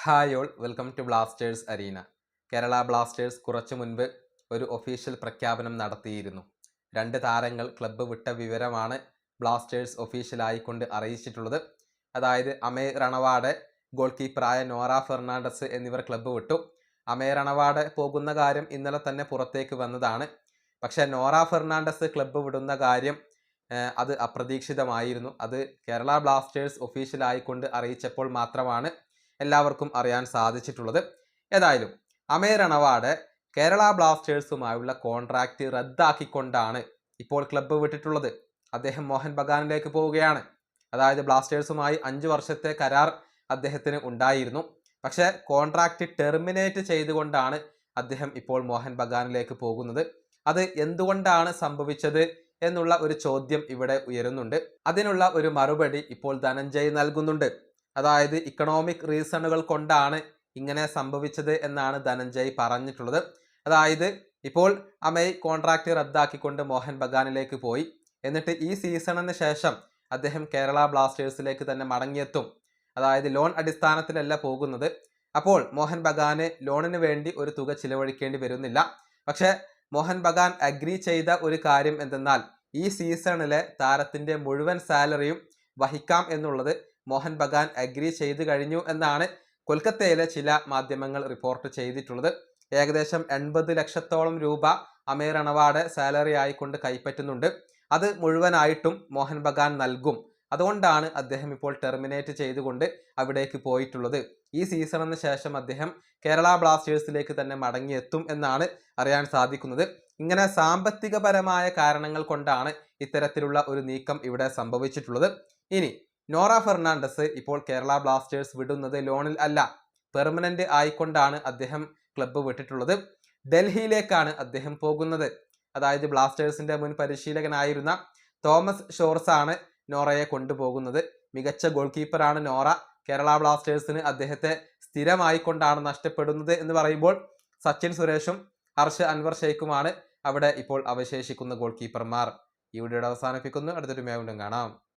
Hi all welcome to Blasters arena. Kerala Blasters കുറച്ചു മുൻപ് ഒരു ഒഫീഷ്യൽ പ്രഖ്യാപനം നടത്തിയിരുന്നു. 2 താരങ്ങൾ ക്ലബ്ബ് വിട്ട വിവരമാണ് ബ്ലാസ്റ്റേഴ്സ് ഒഫീഷ്യലായിക്കൊണ്ട് അറിയിച്ചിട്ടുള്ളത്. അതായത് അമേ റണവാഡെ, ഗോൾ കീപ്പറായ നോറ ഫെർണാണ്ടസ് എന്നിവർ ക്ലബ്ബ് വിട്ടു. അമേ റണവാഡെ പോകുന്ന കാര്യം ഇന്നലെ തന്നെ പുറത്തേക്ക് വന്നതാണ്. പക്ഷേ നോറ ഫെർണാണ്ടസ് ക്ലബ്ബ് വിടുന്ന കാര്യം അത് അപ്രതീക്ഷിതമായിരുന്നു. അത് കേരള ബ്ലാസ്റ്റേഴ്സ് ഒഫീഷ്യലായിക്കൊണ്ട് അറിയിച്ചപ്പോൾ മാത്രമാണ് എല്ലാവർക്കും അറിയാൻ സാധിച്ചിട്ടുള്ളത്. ഏതായാലും അമേ റണവാഡെ കേരള ബ്ലാസ്റ്റേഴ്സുമായുള്ള കോൺട്രാക്റ്റ് റദ്ദാക്കിക്കൊണ്ടാണ് ഇപ്പോൾ ക്ലബ്ബ് വിട്ടിട്ടുള്ളത്. അദ്ദേഹം മോഹൻ ബഗാനിലേക്ക് പോവുകയാണ്. അതായത് ബ്ലാസ്റ്റേഴ്സുമായി 5 വർഷത്തെ കരാർ അദ്ദേഹത്തിന് ഉണ്ടായിരുന്നു. പക്ഷേ കോൺട്രാക്റ്റ് ടെർമിനേറ്റ് ചെയ്തുകൊണ്ടാണ് അദ്ദേഹം ഇപ്പോൾ മോഹൻ ബഗാനിലേക്ക് പോകുന്നത്. അത് എന്തുകൊണ്ടാണ് സംഭവിച്ചത് എന്നുള്ള ഒരു ചോദ്യം ഇവിടെ ഉയരുന്നുണ്ട്. അതിനുള്ള ഒരു മറുപടി ഇപ്പോൾ ധനഞ്ജയ് നൽകുന്നുണ്ട്. അതായത് ഇക്കണോമിക് റീസണുകൾ കൊണ്ടാണ് ഇങ്ങനെ സംഭവിച്ചത് എന്നാണ് ധനഞ്ജയ് പറഞ്ഞിട്ടുള്ളത്. അതായത് ഇപ്പോൾ അമേയ് കോൺട്രാക്ട് റദ്ദാക്കിക്കൊണ്ട് മോഹൻ ബഗാനിലേക്ക് പോയി. എന്നിട്ട് ഈ സീസണിന് ശേഷം അദ്ദേഹം കേരള ബ്ലാസ്റ്റേഴ്സിലേക്ക് തന്നെ മടങ്ങിയെത്തും. അതായത് ലോൺ അടിസ്ഥാനത്തിലല്ല പോകുന്നത്. അപ്പോൾ മോഹൻ ബഗാന് ലോണിന് വേണ്ടി ഒരു തുക ചിലവഴിക്കേണ്ടി വരുന്നില്ല. പക്ഷേ മോഹൻ ബഗാൻ അഗ്രി ചെയ്ത ഒരു കാര്യം എന്തെന്നാൽ ഈ സീസണിലെ താരത്തിന്റെ മുഴുവൻ സാലറിയും വഹിക്കാം എന്നുള്ളത് മോഹൻ ബഗാൻ അഗ്രി ചെയ്തു കഴിഞ്ഞു എന്നാണ് കൊൽക്കത്തയിലെ ചില മാധ്യമങ്ങൾ റിപ്പോർട്ട് ചെയ്തിട്ടുള്ളത്. ഏകദേശം 80 ലക്ഷത്തോളം രൂപ അമേ റണവാഡെ സാലറി ആയിക്കൊണ്ട് കൈപ്പറ്റുന്നുണ്ട്. അത് മുഴുവനായിട്ടും മോഹൻ ബഗാൻ നൽകും. അതുകൊണ്ടാണ് അദ്ദേഹം ഇപ്പോൾ ടെർമിനേറ്റ് ചെയ്തുകൊണ്ട് അവിടേക്ക് പോയിട്ടുള്ളത്. ഈ സീസണിന് ശേഷം അദ്ദേഹം കേരള ബ്ലാസ്റ്റേഴ്സിലേക്ക് തന്നെ മടങ്ങിയെത്തും എന്നാണ് അറിയാൻ സാധിക്കുന്നത്. ഇങ്ങനെ സാമ്പത്തികപരമായ കാരണങ്ങൾ കൊണ്ടാണ് ഇത്തരത്തിലുള്ള ഒരു നീക്കം ഇവിടെ സംഭവിച്ചിട്ടുള്ളത്. ഇനി നോറ ഫെർണാണ്ടസ് ഇപ്പോൾ കേരള ബ്ലാസ്റ്റേഴ്സ് വിടുന്നത് ലോണിൽ അല്ല, പെർമനന്റ് ആയിക്കൊണ്ടാണ് അദ്ദേഹം ക്ലബ്ബ് വിട്ടിട്ടുള്ളത്. ഡൽഹിയിലേക്കാണ് അദ്ദേഹം പോകുന്നത്. അതായത് ബ്ലാസ്റ്റേഴ്സിന്റെ മുൻ പരിശീലകനായിരുന്ന തോമസ് ഷോർസ് ആണ് നോറയെ കൊണ്ടുപോകുന്നത്. മികച്ച ഗോൾ കീപ്പറാണ് നോറ. കേരള ബ്ലാസ്റ്റേഴ്സിന് അദ്ദേഹത്തെ സ്ഥിരമായിക്കൊണ്ടാണ് നഷ്ടപ്പെടുന്നത് എന്ന് പറയുമ്പോൾ സച്ചിൻ സുരേഷും ഹർഷ് അൻവർ ഷെയ്ഖുമാണ് അവിടെ ഇപ്പോൾ അവശേഷിക്കുന്ന ഗോൾ കീപ്പർമാർ. ഈ വീഡിയോയുടെ അവസാനിപ്പിക്കുന്നു. അടുത്തൊരു വീണ്ടും കാണാം.